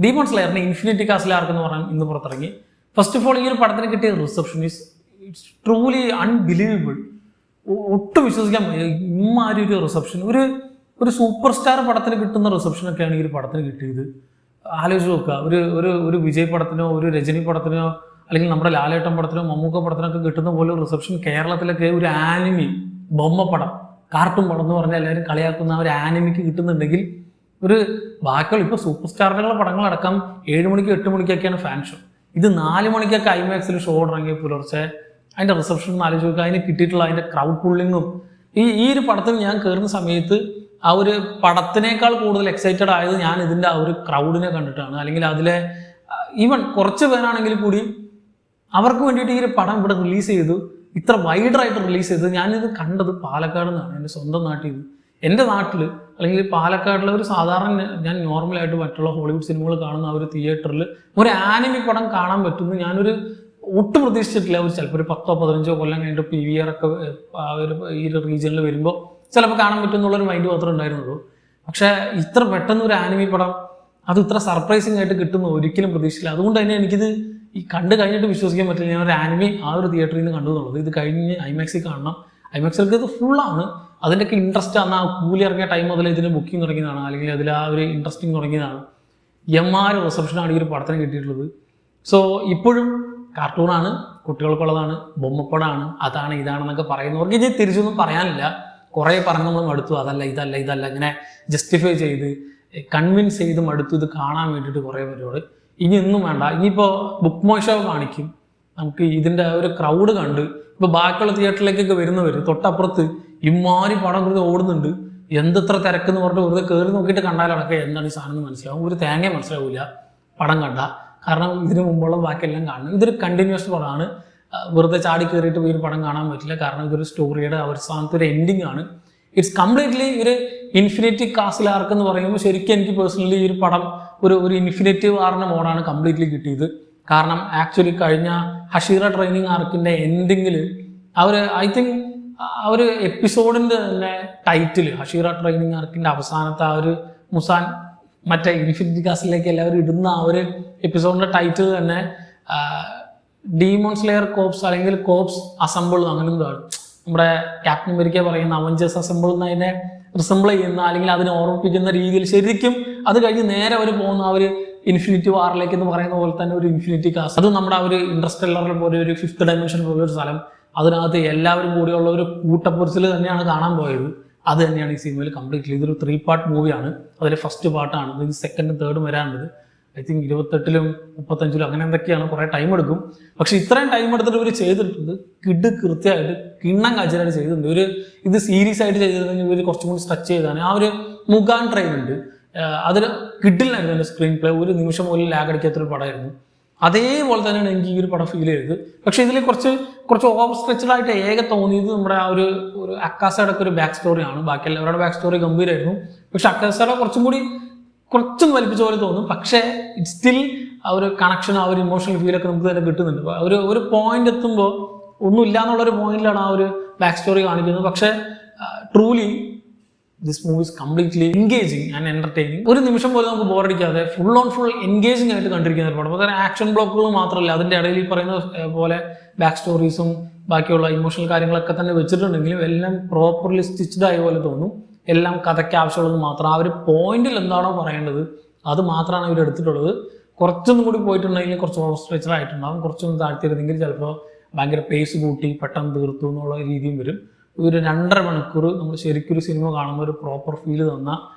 Demon സ്ലെയറിന് infinity castle ആർക്കെന്ന് പറയാൻ ഇന്ന് പുറത്തിറങ്ങി. ഫസ്റ്റ് ഓഫ് ഓൾ ഈ ഒരു പടത്തിന് കിട്ടിയ റിസപ്ഷൻ ഇറ്റ്സ് ട്രൂലി അൺബിലീവബിൾ. ഒട്ടും വിശ്വസിക്കാൻ ഇമ്മാതിരി ഒരു റിസപ്ഷൻ, ഒരു സൂപ്പർ സ്റ്റാർ പടത്തിന് കിട്ടുന്ന റിസപ്ഷനൊക്കെയാണ് ഈ ഒരു പടത്തിന് കിട്ടിയത്. ആലോചിച്ച് നോക്കുക, ഒരു വിജയ് പടത്തിനോ ഒരു രജനി പടത്തിനോ അല്ലെങ്കിൽ നമ്മുടെ ലാലേട്ടൻ പടത്തിനോ മമ്മൂക്ക പടത്തിനൊക്കെ കിട്ടുന്ന പോലെ ഒരു റിസപ്ഷൻ കേരളത്തിലൊക്കെ ഒരു ആനിമി ബൊമ്മ പടം, കാർട്ടൂൺ പടം എന്ന് പറഞ്ഞാൽ എല്ലാവരും കളിയാക്കുന്ന ഒരു ആനിമിക്ക് കിട്ടുന്നുണ്ടെങ്കിൽ ഒരു ബാക്കിയുള്ള ഇപ്പോൾ സൂപ്പർ സ്റ്റാറുകളുടെ പടങ്ങളടക്കം 7 മണിക്ക് 8 മണിക്കൊക്കെയാണ് ഫാൻ ഷോ. ഇത് 4 മണിക്കൊക്കെ ഐമാക്സിൽ ഷോ ഇറങ്ങിയ പുലർച്ചെ അതിൻ്റെ റിസപ്ഷൻ ആലോചിച്ച് നോക്കുക. അതിന് കിട്ടിയിട്ടുള്ള അതിൻ്റെ ക്രൗഡ് പുള്ളിങ്ങും ഈ ഒരു പടത്തിന് ഞാൻ കയറുന്ന സമയത്ത് ആ ഒരു പടത്തിനേക്കാൾ കൂടുതൽ എക്സൈറ്റഡ് ആയത് ഞാൻ ഇതിൻ്റെ ആ ഒരു ക്രൗഡിനെ കണ്ടിട്ടാണ്. അല്ലെങ്കിൽ അതിലെ ഈവൻ കുറച്ച് പേരാണെങ്കിൽ കൂടി അവർക്ക് വേണ്ടിയിട്ട് ഈ ഒരു പടം ഇവിടെ റിലീസ് ചെയ്തു, ഇത്ര വൈഡറായിട്ട് റിലീസ് ചെയ്ത് ഞാനിത് കണ്ടത് പാലക്കാട് നിന്നാണ്, എൻ്റെ സ്വന്തം നാട്ടിൽ നിന്ന്. എൻ്റെ നാട്ടിൽ അല്ലെങ്കിൽ പാലക്കാടിലെ ഒരു സാധാരണ ഞാൻ നോർമലായിട്ട് മറ്റുള്ള ഹോളിവുഡ് സിനിമകൾ കാണുന്ന ആ ഒരു തിയേറ്ററിൽ ഒരു ആനിമി പടം കാണാൻ പറ്റുമെന്ന് ഞാനൊരു ഒട്ടും പ്രതീക്ഷിച്ചിട്ടില്ല. ചിലപ്പോൾ ഒരു 10-15 കൊല്ലം കഴിഞ്ഞിട്ട് PVR ഒക്കെ ഈ ഒരു റീജിയനിൽ വരുമ്പോൾ ചിലപ്പോൾ കാണാൻ പറ്റും എന്നുള്ളൊരു മൈൻഡ് മാത്രമേ ഉണ്ടായിരുന്നുള്ളൂ. പക്ഷേ ഇത്ര പെട്ടെന്ന് ഒരു ആനിമി പടം അത് ഇത്ര സർപ്രൈസിങ് ആയിട്ട് കിട്ടുന്നു ഒരിക്കലും പ്രതീക്ഷിച്ചില്ല. അതുകൊണ്ട് തന്നെ എനിക്കിത് ഈ കണ്ടു കഴിഞ്ഞിട്ട് വിശ്വസിക്കാൻ പറ്റില്ല ഞാൻ ഒരു ആനിമി ആ ഒരു തിയേറ്ററിൽ നിന്ന് കണ്ടു എന്നുള്ളത്. ഇത് കഴിഞ്ഞ് ഐമാക്സിൽ കാണണം. ഐമാക്സിലേക്ക് ഇത് ഫുള്ളാണ്. അതിൻ്റെയൊക്കെ ഇൻട്രസ്റ്റ് ആണ്. ആ കൂലി ഇറങ്ങിയ ടൈം മുതൽ ഇതിന് ബുക്കിംഗ് തുടങ്ങിയതാണ്, അല്ലെങ്കിൽ അതിൽ ആ ഒരു ഇൻട്രസ്റ്റിംഗ് തുടങ്ങിയതാണ്. എമ്മാര് റിസപ്ഷനാണ് ഈ ഒരു പടത്തിന് കിട്ടിയിട്ടുള്ളത്. സോ ഇപ്പോഴും കാർട്ടൂണാണ്, കുട്ടികൾക്കുള്ളതാണ്, ബൊമ്മപ്പടമാണ്, അതാണ് ഇതാണെന്നൊക്കെ പറയുന്നവർക്ക് ഇനി തിരിച്ചൊന്നും പറയാനില്ല. കുറേ പറഞ്ഞ് നമ്മൾ മടുത്തു, അതല്ല ഇതല്ല ഇങ്ങനെ ജസ്റ്റിഫൈ ചെയ്ത് കൺവിൻസ് ചെയ്ത് മടുത്തു ഇത് കാണാൻ വേണ്ടിയിട്ട് കുറേ പേരോട്. ഇനി ഒന്നും വേണ്ട. ഇനിയിപ്പോൾ ബുക്ക് മൈ ഷോ കാണിക്കും, നമുക്ക് ഇതിൻ്റെ ഒരു ക്രൗഡ് കണ്ട് ഇപ്പോൾ ബാക്കിയുള്ള തിയേറ്ററിലേക്കൊക്കെ വരുന്നവർ തൊട്ടപ്പുറത്ത് ഇമ്മാരി പടം വെറുതെ ഓടുന്നുണ്ട്, എന്തെത്ര തിരക്കെന്ന് പറഞ്ഞിട്ട് വെറുതെ കയറി നോക്കിയിട്ട് കണ്ടാലടക്കം എന്താണ് ഈ സാധനം മനസ്സിലാവും. ഒരു തേങ്ങ മനസ്സിലാവില്ല പടം കണ്ട, കാരണം ഇതിന് മുമ്പുള്ള ബാക്കിയെല്ലാം കാണണം. ഇതൊരു കണ്ടിന്യൂസ് പടമാണ്. വെറുതെ ചാടി കയറിയിട്ട് ഈ ഒരു പടം കാണാൻ പറ്റില്ല, കാരണം ഇതൊരു സ്റ്റോറിയുടെ അവസാനത്തെ ഒരു എൻഡിങ് ആണ്. ഇറ്റ്സ് കംപ്ലീറ്റ്ലി ഒരു ഇൻഫിനിറ്റി കാസിൽ ആർക്ക് എന്ന് പറയുമ്പോൾ ശരിക്കും എനിക്ക് പേഴ്സണലി ഈ ഒരു പടം ഒരു ഇൻഫിനിറ്റി വാറിൻ്റെ മോഡാണ് കംപ്ലീറ്റ്ലി കിട്ടിയത്. കാരണം ആക്ച്വലി കഴിഞ്ഞ ഹഷീറ ട്രെയിനിങ് ആർക്കിൻ്റെ എൻഡിങ്ങിൽ ഐ തിങ്ക് ആ ഒരു എപ്പിസോഡിൻ്റെ തന്നെ ടൈറ്റിൽ ഹഷീറ ട്രെയിനിങ് ആർക്കിൻ്റെ അവസാനത്തെ ആ ഒരു മുസാൻ മറ്റേ ഇൻഫിനിറ്റി കാസിലേക്ക് എല്ലാവരും ഇടുന്ന ആ ഒരു എപ്പിസോഡിൻ്റെ ടൈറ്റിൽ തന്നെ ഡീമൺ സ്ലെയർ കോപ്സ് അല്ലെങ്കിൽ കോപ്സ് അസംബിൾ അങ്ങനെ എന്താണ് നമ്മുടെ ക്യാപ്റ്റൻ അമേരിക്ക പറയുന്ന അവഞ്ചേഴ്സ് അസംബിൾ എന്നതിനെ റിസംബിൾ ചെയ്യുന്ന അല്ലെങ്കിൽ അതിനെ ഓർമ്മിപ്പിക്കുന്ന രീതിയിൽ ശരിക്കും അത് കഴിഞ്ഞ് നേരെ അവർ പോകുന്ന ആ ഒരു ഇൻഫിനിറ്റി വാറിലേക്ക് എന്ന് പറയുന്ന പോലെ തന്നെ ഒരു ഇൻഫിനിറ്റി കാസ്. അത് നമ്മുടെ ആ ഒരു ഇൻട്രസ്റ്റെല്ലർ പോലെ ഒരു 5th ഡയമെൻഷൻ പോലെ ഒരു സ്ഥലം, അതിനകത്ത് എല്ലാവരും കൂടിയുള്ള ഒരു കൂട്ടപ്പൊരിച്ചിൽ തന്നെയാണ് കാണാൻ പോയത്. അത് തന്നെയാണ് ഈ സിനിമയിൽ കംപ്ലീറ്റ്ലി. ഇതൊരു 3 പാർട്ട് മൂവിയാണ്. അതിൽ ഫസ്റ്റ് പാർട്ടാണ്, ഇത് 2nd 3rd വരാനുള്ളത്. ഐ തിങ്ക് 28ലും 35ലും അങ്ങനെ എന്തൊക്കെയാണ്, കുറേ ടൈം എടുക്കും. പക്ഷെ ഇത്രയും ടൈം എടുത്തിട്ട് ഇവർ ചെയ്തിട്ടുണ്ട് കൃത്യമായിട്ട് കിണ്ണം കാഴ്ചയായിട്ട് ചെയ്തിട്ടുണ്ട്. ഇത് സീരീസ് ആയിട്ട് ചെയ്തിരുന്നെങ്കിൽ ഇവർ കുറച്ചും കൂടി സ്ട്രെച്ച് ചെയ്താണ്. ആ ഒരു മുഗാൻ ട്രെയിൻ ഉണ്ട്, അതിൽ കിഡിലായിരുന്നു എൻ്റെ സ്ക്രീൻ പ്ലേ. ഒരു നിമിഷം പോലും ലാഗ് അടിക്കാത്തൊരു പടമായിരുന്നു. അതേപോലെ തന്നെയാണ് എനിക്ക് ഈ ഒരു പടം ഫീൽ ചെയ്തത്. പക്ഷെ ഇതിൽ കുറച്ച് ഓവർ സ്ട്രെച്ചഡ് ആയിട്ട് തോന്നിയത് നമ്മുടെ ആ ഒരു അക്കാസയുടെ ഒക്കെ ഒരു ബാക്ക് സ്റ്റോറിയാണ്. ബാക്കി എല്ലാവരുടെ ബാക്ക് സ്റ്റോറി ഗംഭീരമായിരുന്നു. പക്ഷെ അക്കാസയുടെ കുറച്ചും വലിപ്പിച്ച പോലെ തോന്നും. പക്ഷേ ഇറ്റ് സ്റ്റിൽ ആ ഒരു കണക്ഷൻ, ആ ഒരു ഇമോഷണൽ ഫീലൊക്കെ നമുക്ക് തന്നെ കിട്ടുന്നുണ്ട്. ഒരു പോയിന്റ് എത്തുമ്പോൾ ഒന്നുമില്ല എന്നുള്ളൊരു പോയിന്റിലാണ് ആ ഒരു ബാക്ക് സ്റ്റോറി കാണിക്കുന്നത്. പക്ഷേ truly this movie is completely engaging and entertaining. ഒരു നിമിഷം പോലും നമുക്ക് ബോറടിക്കാതെ ഫുൾ എൻഗേജിങ് ആയിട്ട് കണ്ടിരിക്കുന്ന ഒരു പടം. അതുപോലെ ആക്ഷൻ ബ്ലോക്കുകൾ മാത്രമല്ല, അതിൻ്റെ ഇടയിൽ ഈ പറയുന്ന പോലെ ബാക്ക് സ്റ്റോറീസും ബാക്കിയുള്ള ഇമോഷണൽ കാര്യങ്ങളൊക്കെ തന്നെ വെച്ചിട്ടുണ്ടെങ്കിലും എല്ലാം പ്രോപ്പർലി സ്റ്റിച്ച്ഡ് ആയ പോലെ തോന്നും. എല്ലാം കഥയ്ക്ക് ആവശ്യമുള്ളത് മാത്രം. ആ ഒരു പോയിന്റിൽ എന്താണോ പറയേണ്ടത് അത് മാത്രമാണ് ഇവർ എടുത്തിട്ടുള്ളത്. കുറച്ചൊന്നും കൂടി പോയിട്ടുണ്ടെങ്കിൽ കുറച്ച് ഓവർ സ്ട്രെച്ചർ ആയിട്ടുണ്ടാകും. കുറച്ചൊന്നും താഴ്ത്തിയിരുന്നെങ്കിൽ ചിലപ്പോൾ ഭയങ്കര പേസ് കൂട്ടി പെട്ടെന്ന് തീർത്തു എന്നുള്ള രീതിയും വരും. ഒരു 2.5 മണിക്കൂർ നമ്മൾ ശരിക്കൊരു സിനിമ കാണുന്ന ഒരു പ്രോപ്പർ ഫീല് തന്ന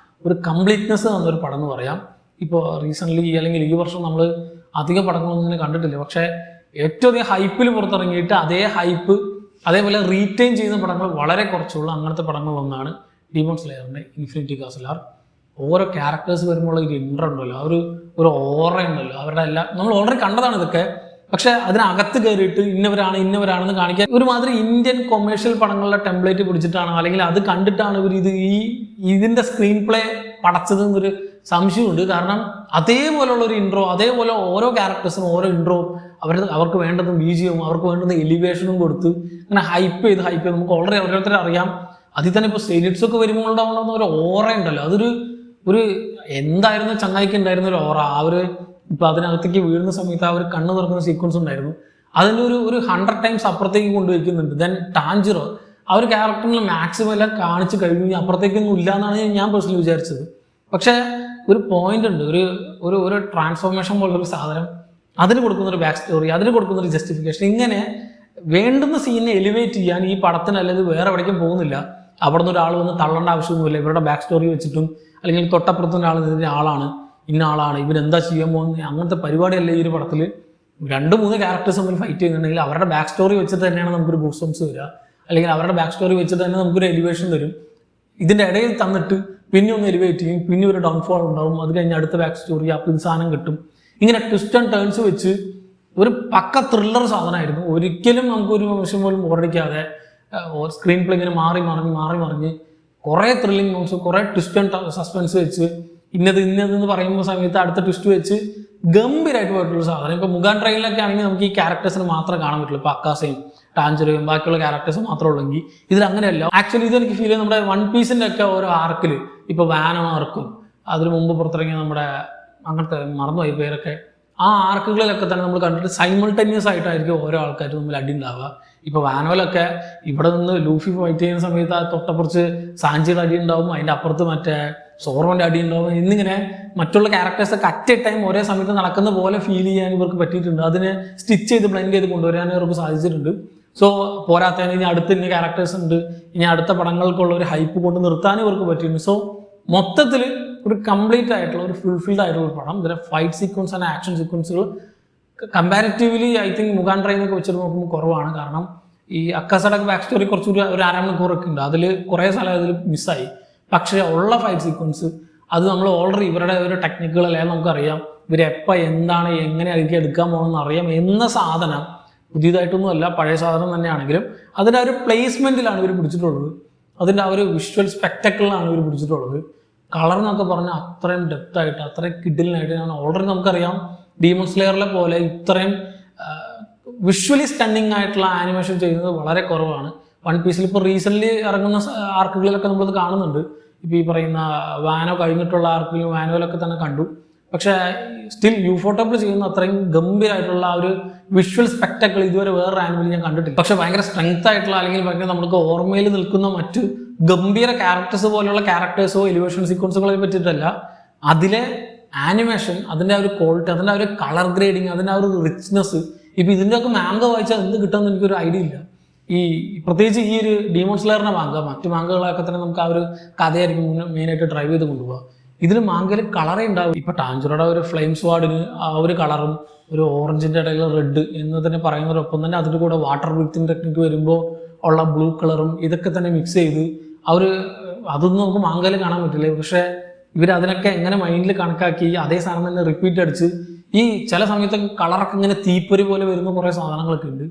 ഒരു കംപ്ലീറ്റ്നെസ് തന്നൊരു പടം എന്ന് പറയാം. ഇപ്പോൾ റീസെൻ്റ്ലി അല്ലെങ്കിൽ ഈ വർഷം നമ്മൾ അധിക പടങ്ങളൊന്നും ഇങ്ങനെ കണ്ടിട്ടില്ല. പക്ഷേ ഏറ്റവും അധികം ഹൈപ്പിൽ പുറത്തിറങ്ങിയിട്ട് അതേ ഹൈപ്പ് അതേപോലെ റീറ്റെയിൻ ചെയ്യുന്ന പടങ്ങൾ വളരെ കുറച്ചുള്ള അങ്ങനത്തെ പടങ്ങളൊന്നാണ് ഡീമൺ സ്ലെയറിൻ്റെ ഇൻഫിനിറ്റി കാസിൽ ആർക്ക്. ഓരോ ക്യാരക്ടേഴ്സ് വരുമ്പോൾ ഒരു ഇൻട്രോ ഉണ്ടല്ലോ, ഒരു ഓറ ഉണ്ടല്ലോ, അവരുടെ എല്ലാം നമ്മൾ ഓൾറെഡി കണ്ടതാണ് ഇതൊക്കെ. പക്ഷെ അതിനകത്ത് കയറിയിട്ട് ഇന്നവരാണെന്ന് കാണിക്കാൻ ഒരുമാതിരി ഇന്ത്യൻ കൊമേഴ്ഷ്യൽ പടങ്ങളുടെ ടെംപ്ലേറ്റ് പിടിച്ചിട്ടാണ് അല്ലെങ്കിൽ അത് കണ്ടിട്ടാണ് ഇവർ ഇതിൻ്റെ സ്ക്രീൻ പ്ലേ പടച്ചതെന്നൊരു സംശയമുണ്ട്. കാരണം അതേപോലെയുള്ള ഒരു ഇൻട്രോ, അതേപോലെ ഓരോ ക്യാരക്ടേഴ്സും ഓരോ ഇൻട്രോ അവർക്ക് വേണ്ടതും BGM അവർക്ക് വേണ്ടുന്ന എലിവേഷനും കൊടുത്ത് അങ്ങനെ ഹൈപ്പ് ചെയ്ത് നമുക്ക് ഓൾറെഡി ഓരോരുത്തരെ അറിയാം. അതിൽ തന്നെ ഇപ്പോൾ സെലിറ്റ്സ് ഒക്കെ വരുമ്പോൾ ഉണ്ടാവുന്ന ഒരു ഓറ ഉണ്ടല്ലോ, ഒരു എന്തായിരുന്നു ചങ്ങായിക്ക് ഉണ്ടായിരുന്ന ഒരു ഓറ, ആ ഒരു ഇപ്പൊ അതിനകത്തേക്ക് വീഴുന്ന സമയത്ത് ആ ഒരു കണ്ണ് തുറക്കുന്ന സീക്വൻസ് ഉണ്ടായിരുന്നു, അതിൻ്റെ ഒരു 100 times അപ്പുറത്തേക്ക് കൊണ്ടുവയ്ക്കുന്നുണ്ട്. ദെൻ ടാഞ്ചിറോ ആ ഒരു ക്യാരക്ടറിൽ മാക്സിമം എല്ലാം കാണിച്ച് കഴിഞ്ഞു, അപ്പുറത്തേക്കൊന്നും ഇല്ല എന്നാണ് ഞാൻ പേഴ്സണലി വിചാരിച്ചത്. പക്ഷേ ഒരു പോയിന്റ് ഉണ്ട്, ഒരു ട്രാൻസ്ഫോർമേഷൻ പോലൊരു സാധനം, അതിന് കൊടുക്കുന്നൊരു ബാക്ക് സ്റ്റോറി, അതിന് കൊടുക്കുന്നൊരു ജസ്റ്റിഫിക്കേഷൻ, ഇങ്ങനെ വേണ്ടുന്ന സീനിനെ എലിവേറ്റ് ചെയ്യാൻ ഈ പടത്തിന് അല്ലെങ്കിൽ വേറെ എവിടേക്കും പോകുന്നില്ല. അവിടെ നിന്ന് ഒരാൾ വന്ന് തള്ളേണ്ട ആവശ്യമൊന്നുമില്ല. ഇവരുടെ ബാക്ക് സ്റ്റോറി വെച്ചിട്ടും അല്ലെങ്കിൽ തൊട്ടപ്പുറത്ത് ഒരാൾ ഇതിൻ്റെ ആളാണ്, ഇന്ന ആളാണ്, ഇവരെന്താ ചെയ്യാൻ പോകുന്നത്, അങ്ങനത്തെ പരിപാടിയല്ല ഈ ഒരു പടത്തിൽ. 2-3 ക്യാരക്ടേഴ്സ് തമ്മിൽ ഫൈറ്റ് ചെയ്യുന്നുണ്ടെങ്കിൽ അവരുടെ ബാക്ക് സ്റ്റോറി വെച്ചിട്ട് തന്നെയാണ് നമുക്കൊരു ഗൂസ് ബംസ് വരിക, അല്ലെങ്കിൽ അവരുടെ ബാക്ക് സ്റ്റോറി വെച്ചിട്ട് തന്നെ നമുക്കൊരു എലിവേഷൻ തരും. ഇതിൻ്റെ ഇടയിൽ തന്നിട്ട് പിന്നെ ഒന്ന് എലിവേറ്റ് ചെയ്യും, പിന്നെ ഒരു ഡൗൺഫോൾ ഉണ്ടാവും, അത് കഴിഞ്ഞ് അടുത്ത ബാക്ക് സ്റ്റോറി, അപ്പോൾ ഇത് സാധനം കിട്ടും. ഇങ്ങനെ ട്വിസ്റ്റ് ആൻഡ് ടേൺസ് വെച്ച് ഒരു പക്ക ത്രില്ലർ സാധനമായിരുന്നു. ഒരിക്കലും നമുക്കൊരു നിമിഷം പോലും ബോറടിക്കാതെ സ്ക്രീൻ പ്ലേ ഇങ്ങനെ മാറി മറിഞ്ഞ് കുറേ ത്രില്ലിംഗ് മൂവ്സ്, കുറേ ട്വിസ്റ്റ് ആൻഡ് സസ്പെൻസ് വെച്ച് ഇന്നതെന്ന് പറയുന്ന സമയത്ത് അടുത്ത ട്വിസ്റ്റ് വെച്ച് ഗംഭീരമായിട്ട് പോയിട്ടുള്ള സാധനം. ഇപ്പോൾ മുഗാൻ ട്രെയിനിലൊക്കെ ആണെങ്കിൽ നമുക്ക് ഈ ക്യാരക്ടേഴ്സിന് മാത്രമേ കാണാൻ പറ്റുള്ളൂ. ഇപ്പോൾ അക്കാസയും ടാഞ്ചറയും ബാക്കിയുള്ള ക്യാരക്ടേഴ്സ് മാത്രമേ ഉള്ളെങ്കിൽ ഇതിൽ അങ്ങനെയല്ല. ആക്ച്വലി ഇതെനിക്ക് ഫീൽ ചെയ്യും നമ്മുടെ വൺ പീസിൻ്റെ ഒക്കെ ഓരോ ആർക്കിൽ, ഇപ്പോൾ വാനോ ആർക്കും അതിന് മുമ്പ് പുറത്തിറങ്ങിയ നമ്മുടെ അങ്ങനത്തെ മറന്നുപോയി പേരൊക്കെ, ആ ആർക്കുകളിലൊക്കെ തന്നെ നമ്മൾ കണ്ടിട്ട് സൈമൾട്ടേനിയസ് ആയിട്ടായിരിക്കും ഓരോ ആൾക്കാരും തമ്മിൽ അടി ഉണ്ടാവുക. ഇപ്പോൾ വാനോലൊക്കെ ഇവിടെ നിന്ന് ലൂഫി ഫൈറ്റ് ചെയ്യുന്ന സമയത്ത് ആ തൊട്ടപ്പുറത്ത് സാഞ്ചിയുടെ അടി ഉണ്ടാവും, അതിൻ്റെ അപ്പുറത്ത് മറ്റേ സോറോൻ്റെ അടി ഉണ്ടാവും, എന്നിങ്ങനെ മറ്റുള്ള ക്യാരക്ടേഴ്സൊക്കെ അറ്റ് എ ടൈം ഒരേ സമയത്ത് നടക്കുന്ന പോലെ ഫീൽ ചെയ്യാൻ ഇവർക്ക് പറ്റിയിട്ടുണ്ട്. അതിനെ സ്റ്റിച്ച് ചെയ്ത് ബ്ലെൻഡ് ചെയ്ത് കൊണ്ടുവരാൻ ഇവർക്ക് സാധിച്ചിട്ടുണ്ട്. സോ പോരാത്തതിന് ഇനി അടുത്ത ഇനി ക്യാരക്ടേഴ്സ് ഉണ്ട്, ഇനി അടുത്ത പടങ്ങൾക്കുള്ള ഒരു ഹൈപ്പ് കൊണ്ട് നിർത്താനും ഇവർക്ക് പറ്റിയിട്ടുണ്ട്. സോ മൊത്തത്തിൽ ഒരു കംപ്ലീറ്റ് ആയിട്ടുള്ള ഒരു ഫുൾഫിൽഡ് ആയിട്ടുള്ള ഒരു പടം. ഇതിലെ ഫൈറ്റ് സീക്വൻസ് ആൻഡ് ആക്ഷൻ സീക്വൻസുകൾ കമ്പാരിറ്റീവ്ലി ഐ തിങ്ക് മുഗാൻ ട്രെയിനൊക്കെ വെച്ചിട്ട് നോക്കുമ്പോൾ കുറവാണ്. കാരണം ഈ അക്കാസയുടെ ബാക്ക് സ്റ്റോറി കുറച്ചൊരു 1.5 മണിക്കൂറൊക്കെ ഉണ്ട്, അതിൽ കുറേ സ്ഥലം അതിൽ മിസ്സായി. പക്ഷേ ഉള്ള ഫൈറ്റ് സീക്വൻസ് അത് നമ്മൾ ഓൾറെഡി ഇവരുടെ ഒരു ടെക്നിക്കുകളെല്ലാം നമുക്കറിയാം, ഇവരെപ്പോൾ എന്താണ് എങ്ങനെ അതിലേക്ക് എടുക്കാൻ പോകുന്നതെന്ന് അറിയാം എന്ന സാധനം പുതിയതായിട്ടൊന്നും അല്ല, പഴയ സാധനം തന്നെയാണെങ്കിലും അതിൻ്റെ ആ ഒരു പ്ലേസ്മെൻറ്റിലാണ് ഇവർ പിടിച്ചിട്ടുള്ളത്, അതിൻ്റെ ആ ഒരു വിഷ്വൽ സ്പെക്ടക്കിളിലാണ് ഇവർ പിടിച്ചിട്ടുള്ളത്. കളർ എന്നൊക്കെ പറഞ്ഞാൽ അത്രയും ഡെപ്തായിട്ട് അത്രയും കിഡിലിനായിട്ട് ഓൾറെഡി നമുക്കറിയാം ഡീമൺ സ്ലെയറിലെ പോലെ ഇത്രയും വിഷ്വലി സ്റ്റണ്ണിങ് ആയിട്ടുള്ള ആനിമേഷൻ ചെയ്യുന്നത് വളരെ കുറവാണ്. വൺ പീസിൽ ഇപ്പോൾ റീസെൻ്റ്ലി ഇറങ്ങുന്ന ആർക്കുകളിലൊക്കെ നമ്മളത് കാണുന്നുണ്ട്. ഇപ്പോൾ ഈ പറയുന്ന വാനോ കഴിഞ്ഞിട്ടുള്ള ആർക്കിലും വാനോയിലൊക്കെ തന്നെ കണ്ടു. പക്ഷേ സ്റ്റിൽ യൂഫോട്ടോപ്പിൾ ചെയ്യുന്ന അത്രയും ഗംഭീരമായിട്ടുള്ള ആ ഒരു വിഷ്വൽ സ്പെക്ടക്കിൾ ഇതുവരെ വേറൊരു ആനിമലിൽ ഞാൻ കണ്ടിട്ടില്ല. പക്ഷേ ഭയങ്കര സ്ട്രെങ്ത് ആയിട്ടുള്ള അല്ലെങ്കിൽ ഭയങ്കര നമുക്ക് ഓർമ്മയിൽ നിൽക്കുന്ന മറ്റ് ഗംഭീര ക്യാരക്ടേഴ്സ് പോലെയുള്ള ക്യാരക്ടേഴ്സോ എലിവേഷൻ സീക്വൻസുകളെ പറ്റിയിട്ടല്ല, അതിലെ ആനിമേഷൻ, അതിൻ്റെ ആ ഒരു ക്വാളിറ്റി, അതിൻ്റെ ആ ഒരു കളർ ഗ്രേഡിങ്, അതിൻ്റെ ആ ഒരു റിച്ച്നെസ്. ഇപ്പോൾ ഇതിൻ്റെയൊക്കെ മാങ്ക വായിച്ചാൽ എന്ത് കിട്ടുമെന്ന് എനിക്കൊരു ഐഡിയ ഇല്ല. ഈ പ്രത്യേകിച്ച് ഈ ഒരു ഡീമൺ സ്ലെയറിൻ്റെ മാങ്ക, മറ്റു മാങ്കകളൊക്കെ തന്നെ നമുക്ക് ആ ഒരു കഥയായിരിക്കും മെയിനായിട്ട് ഡ്രൈവ് ചെയ്ത് കൊണ്ടുപോകുക. ഇതിൽ മാങ്കയിൽ കളറേ ഉണ്ടാവും. ഇപ്പോൾ ടാഞ്ചറയുടെ ഒരു ഫ്ലെയിം സ്വാഡിന് ആ ഒരു കളറും ഒരു ഓറഞ്ചിൻ്റെ ഇടയിൽ റെഡ് എന്ന് തന്നെ പറയുന്നതിനൊപ്പം തന്നെ അതിൻ്റെ കൂടെ വാട്ടർ ബ്രീത്തിങ് ടെക്നിക്ക് വരുമ്പോൾ ഉള്ള ബ്ലൂ കളറും ഇതൊക്കെ തന്നെ മിക്സ് ചെയ്ത് അതൊന്നും നമുക്ക് മാങ്കയിൽ കാണാൻ പറ്റില്ല. പക്ഷേ ഇവർ അതിനൊക്കെ എങ്ങനെ മൈൻഡിൽ കണക്കാക്കി അതേ സാധനം തന്നെ റിപ്പീറ്റ് അടിച്ച് ഈ ചില സമയത്തൊക്കെ കളറൊക്കെ ഇങ്ങനെ തീപ്പൊരി പോലെ വരുന്ന കുറേ സാധനങ്ങളൊക്കെ ഉണ്ട്.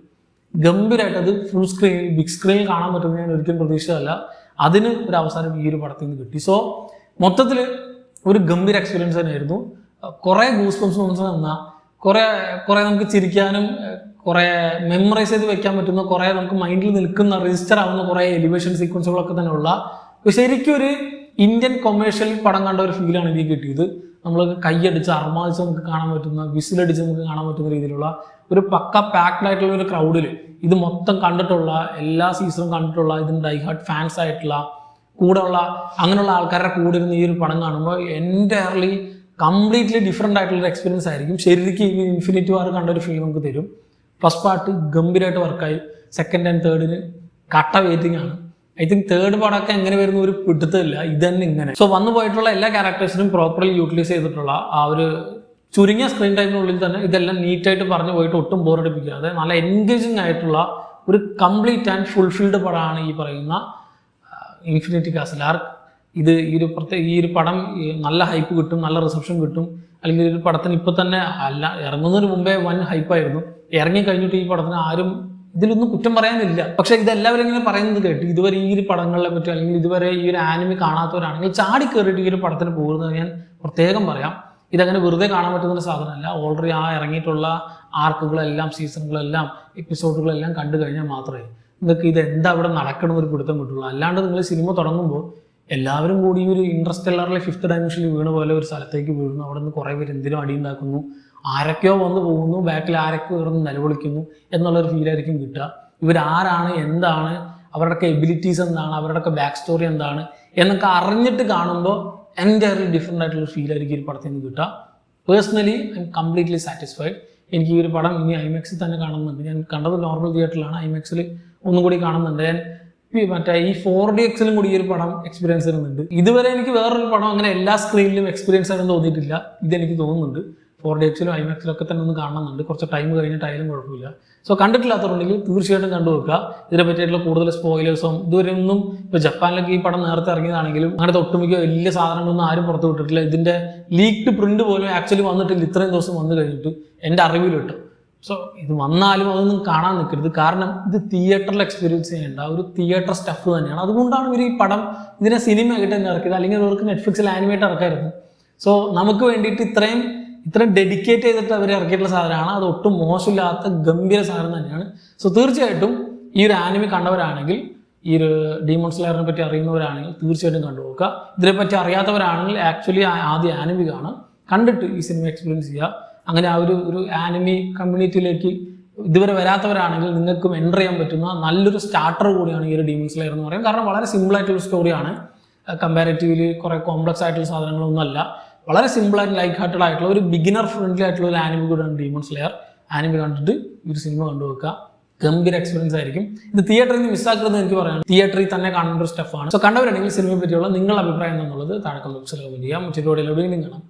ഗംഭീരമായിട്ട് അത് ഫുൾ സ്ക്രീനിൽ ബിഗ് സ്ക്രീനിൽ കാണാൻ പറ്റുന്നത് ഞാൻ ഒരിക്കലും പ്രതീക്ഷിച്ചതല്ല. അതിന് ഒരു അവസരം ഈ ഒരു പടത്തിൽ നിന്ന് കിട്ടി. സോ മൊത്തത്തിൽ ഒരു ഗംഭീര എക്സ്പീരിയൻസ് തന്നെയായിരുന്നു. കുറേ ഗൂസ് ബംസ് നമുക്ക് തന്നാൽ കുറേ നമുക്ക് ചിരിക്കാനും കുറേ മെമ്മറൈസ് ചെയ്ത് വെക്കാൻ പറ്റുന്ന കുറേ നമുക്ക് മൈൻഡിൽ നിൽക്കുന്ന രജിസ്റ്റർ ആവുന്ന കുറേ എലിവേഷൻ സീക്വൻസുകളൊക്കെ തന്നെ ഉള്ള ശരിക്കും ഒരു ഇന്ത്യൻ കൊമേഴ്ഷ്യൽ പടം കണ്ട ഒരു ഫീലാണ് എനിക്ക് കിട്ടിയത്. നമ്മൾ കൈയടിച്ച് അർമാദിച്ച് നമുക്ക് കാണാൻ പറ്റുന്ന, വിസിലടിച്ച് നമുക്ക് കാണാൻ പറ്റുന്ന രീതിയിലുള്ള ഒരു പക്ക പാക്ഡ് ആയിട്ടുള്ള ഒരു ക്രൗഡിൽ ഇത് മൊത്തം കണ്ടിട്ടുള്ള, എല്ലാ സീസണും കണ്ടിട്ടുള്ള, ഇതിന് ഡൈഹാർട്ട് ഫാൻസ് ആയിട്ടുള്ള കൂടെയുള്ള അങ്ങനെയുള്ള ആൾക്കാരുടെ കൂടെ ഇരുന്ന് ഈ ഒരു പടം കാണുമ്പോൾ എൻറ്റയർലി കംപ്ലീറ്റ്ലി ഡിഫറെൻ്റ് ആയിട്ടുള്ളൊരു എക്സ്പീരിയൻസ് ആയിരിക്കും. ശരിക്കും ഈ ഇൻഫിനിറ്റി വാർ കണ്ട ഒരു ഫീൽ നമുക്ക് തരും. ഫസ്റ്റ് പാർട്ട് ഗംഭീരമായിട്ട് വർക്കായി, സെക്കൻഡ് ആൻഡ് തേർഡിന് കട്ട വെയിറ്റിംഗ് ആണ്. ഐ തിങ്ക് തേർഡ് പാർട്ടൊക്കെ എങ്ങനെ വരുന്ന ഒരു പിടുത്തമില്ല, ഇത് തന്നെ ഇങ്ങനെ. സോ വന്നു പോയിട്ടുള്ള എല്ലാ ക്യാരക്ടേഴ്സിനും പ്രോപ്പർലി യൂട്ടിലൈസ് ചെയ്തിട്ടുള്ള ആ ഒരു ചുരുങ്ങിയ സ്ക്രീൻ ടൈമിനുള്ളിൽ തന്നെ ഇതെല്ലാം നീറ്റായിട്ട് പറഞ്ഞു പോയിട്ട് ഒട്ടും ബോറടിപ്പിക്കാതെ നല്ല എൻഗേജിങ് ആയിട്ടുള്ള ഒരു കംപ്ലീറ്റ് ആൻഡ് ഫുൾഫിൽഡ് പടമാണ് ഈ പറയുന്ന ഇൻഫിനിറ്റി കാസിൽ ആർക്ക്. ഈ ഒരു പടം നല്ല ഹൈപ്പ് കിട്ടും, നല്ല റിസപ്ഷൻ കിട്ടും. അല്ലെങ്കിൽ ഒരു പടത്തിന് ഇപ്പം തന്നെ അല്ല ഇറങ്ങുന്നതിന് മുമ്പേ വൻ ഹൈപ്പായിരുന്നു. ഇറങ്ങി കഴിഞ്ഞിട്ട് ഈ പടത്തിന് ആരും ഇതിലൊന്നും കുറ്റം പറയാനില്ല. പക്ഷെ ഇതെല്ലാവരും ഇങ്ങനെ പറയുന്നത് കേട്ട് ഇതുവരെ ഈ ഒരു പടങ്ങളെ പറ്റി അല്ലെങ്കിൽ ഇതുവരെ ഈ ഒരു ആനിമി കാണാത്തവരാണെങ്കിൽ ചാടി കയറിയിട്ട് ഈ ഒരു പടത്തിന് പോകുന്നത് ഞാൻ പ്രത്യേകം പറയാം. ഇതങ്ങനെ വെറുതെ കാണാൻ പറ്റുന്ന സാധനമല്ല. ഓൾറെഡി ആ ഇറങ്ങിയിട്ടുള്ള ആർക്കുകളെല്ലാം സീസണുകളെല്ലാം എപ്പിസോഡുകളെല്ലാം കണ്ടു കഴിഞ്ഞാൽ മാത്രമേ നിങ്ങൾക്ക് ഇതെന്താ ഇവിടെ നടക്കണമെന്നൊരു പിടുത്തം കിട്ടുള്ളൂ. അല്ലാണ്ട് നിങ്ങൾ സിനിമ തുടങ്ങുമ്പോൾ എല്ലാവരും കൂടി ഈ ഒരു ഇൻട്രസ്റ്റെല്ലറിലെ 5th ഡയമെൻഷനിൽ വീണ പോലെ ഒരു സ്ഥലത്തേക്ക് വീഴുന്നു. അവിടെ നിന്ന് കുറേ പേര് എന്തിനും അടി ഉണ്ടാക്കുന്നു, ആരൊക്കെയോ വന്ന് പോകുന്നു, ബാക്കിൽ ആരൊക്കെ ഉയർന്ന് നിലവിളിക്കുന്നു എന്നുള്ളൊരു ഫീലായിരിക്കും കിട്ടുക. ഇവരാരാണ്, എന്താണ്, അവരുടെയൊക്കെ എബിലിറ്റീസ് എന്താണ്, അവരുടെയൊക്കെ ബാക്ക് സ്റ്റോറി എന്താണ് എന്നൊക്കെ അറിഞ്ഞിട്ട് കാണുമ്പോൾ എൻറ്റയർലി ഡിഫറെൻ്റ് ആയിട്ടുള്ള ഫീലായിരിക്കും ഈ പടത്തിൽ നിന്ന് കിട്ടുക. Personally I am completely satisfied. എനിക്ക് ഈ ഒരു പടം ഇനി ഐമാക്സിൽ തന്നെ കാണുന്നുണ്ട്. ഞാൻ കണ്ടത് നോർമൽ തിയേറ്ററിലാണ്, ഐമാക്സിൽ ഒന്നും കൂടി കാണുന്നുണ്ട്. ഞാൻ മറ്റേ ഈ 4DXലും കൂടി ഈ ഒരു പടം എക്സ്പീരിയൻസ് ചെയ്യുന്നുണ്ട്. ഇതുവരെ എനിക്ക് വേറൊരു പടം അങ്ങനെ എല്ലാ സ്ക്രീനിലും എക്സ്പീരിയൻസ് ആണെന്ന് തോന്നിയിട്ടില്ല. ഇതെനിക്ക് തോന്നുന്നുണ്ട് 4DXലും ഐമാക്സിലും ഒക്കെ തന്നെ ഒന്ന് കാണുന്നുണ്ട്. കുറച്ച് ടൈം കഴിഞ്ഞിട്ടായാലും കുഴപ്പമില്ല. സോ കണ്ടിട്ടില്ലാത്തവരുണ്ടെങ്കിൽ തീർച്ചയായിട്ടും കണ്ടുവെക്കുക. ഇതിനെ പറ്റിയിട്ടുള്ള കൂടുതൽ സ്പോയിലേഴ്സും ഇതുവരെ ഒന്നും ഇപ്പോൾ ജപ്പാനിലൊക്കെ ഈ പടം നേരത്തെ ഇറങ്ങിയതാണെങ്കിലും അങ്ങനത്തെ ഒട്ടുമിക്ക വലിയ സാധനങ്ങളൊന്നും ആരും പുറത്ത് വിട്ടിട്ടില്ല. ഇതിൻ്റെ ലീക്ഡ് പ്രിന്റ് പോലും ആക്ച്വലി വന്നിട്ടില്ല ഇത്രയും ദിവസം വന്നു കഴിഞ്ഞിട്ട് എൻ്റെ അറിവിൽ കിട്ടും. സോ ഇത് വന്നാലും അതൊന്നും കാണാൻ നിൽക്കരുത്. കാരണം ഇത് തിയേറ്ററിൽ എക്സ്പീരിയൻസ് ചെയ്യേണ്ട ഒരു തിയേറ്റർ സ്റ്റഫ് തന്നെയാണ്. അതുകൊണ്ടാണ് ഇവർ ഈ പടം ഇതിനെ സിനിമ ആയിട്ട് തന്നെ ഇറക്കിയത്. അല്ലെങ്കിൽ അവർക്ക് നെറ്റ്ഫ്ലിക്സിൽ ആനിമേറ്റ് ഇറക്കായിരുന്നു. സോ നമുക്ക് വേണ്ടിയിട്ട് ഇത്രയും ഡെഡിക്കേറ്റ് ചെയ്തിട്ട് അവർ ഇറക്കിയിട്ടുള്ള സാധനമാണ്. അത് ഒട്ടും മോശമില്ലാത്ത ഗംഭീര സാധനം തന്നെയാണ്. സോ തീർച്ചയായിട്ടും ഈ ഒരു ആനിമി കണ്ടവരാണെങ്കിൽ, ഈ ഒരു ഡീമൺ സ്ലെയറിനെ പറ്റി അറിയുന്നവരാണെങ്കിൽ തീർച്ചയായിട്ടും കണ്ടുപോക്കുക. ഇതിനെപ്പറ്റി അറിയാത്തവരാണെങ്കിൽ ആക്ച്വലി ആദ്യം ആനിമി കാണുക, കണ്ടിട്ട് ഈ സിനിമ എക്സ്പീരിയൻസ് ചെയ്യുക. അങ്ങനെ ആ ഒരു ആനിമി കമ്മ്യൂണിറ്റിയിലേക്ക് ഇതുവരെ വരാത്തവരാണെങ്കിൽ നിങ്ങൾക്കും എൻ്റർ ചെയ്യാൻ പറ്റുന്ന നല്ലൊരു സ്റ്റാർട്ടർ കൂടിയാണ് ഈ ഒരു ഡീമൺ സ്ലെയർ എന്ന് പറയുന്നത്. കാരണം വളരെ സിമ്പിളായിട്ടുള്ള സ്റ്റോറിയാണ്. കമ്പാരിറ്റീവ്ലി കുറേ കോംപ്ലക്സ് ആയിട്ടുള്ള സാധനങ്ങളൊന്നും അല്ല. വളരെ സിമ്പിൾ ആൻഡ് ലൈക്ക് ഹാർട്ടഡ് ആയിട്ടുള്ള ഒരു ബിഗിനർ ഫ്രണ്ട്ലി ആയിട്ടുള്ള ഒരു ആനിമി കൂടെയാണ് ഡീമൺ സ്ലെയർ. ആനിമി കണ്ടിട്ട് ഈ ഒരു സിനിമ കണ്ടുവെക്കുക. ഗംഭീര എക്സ്പീരിയൻസ് ആയിരിക്കും. ഇത് തിയേറ്ററിൽ നിന്ന് മിസ്സാക്കരുതെന്ന് എനിക്ക് പറയാം. തിയേറ്ററിൽ തന്നെ കാണേണ്ട ഒരു സ്റ്റഫാണ്. സോ കണ്ടവരാണെങ്കിൽ സിനിമയെ പറ്റിയുള്ള നിങ്ങളുടെ അഭിപ്രായം എന്നുള്ളത് താഴെ കമന്റ് ബോക്സിൽ കമന്റ് ചെയ്യാം. മറ്റൊരു വീഡിയോയിൽ വീണ്ടും കാണാം.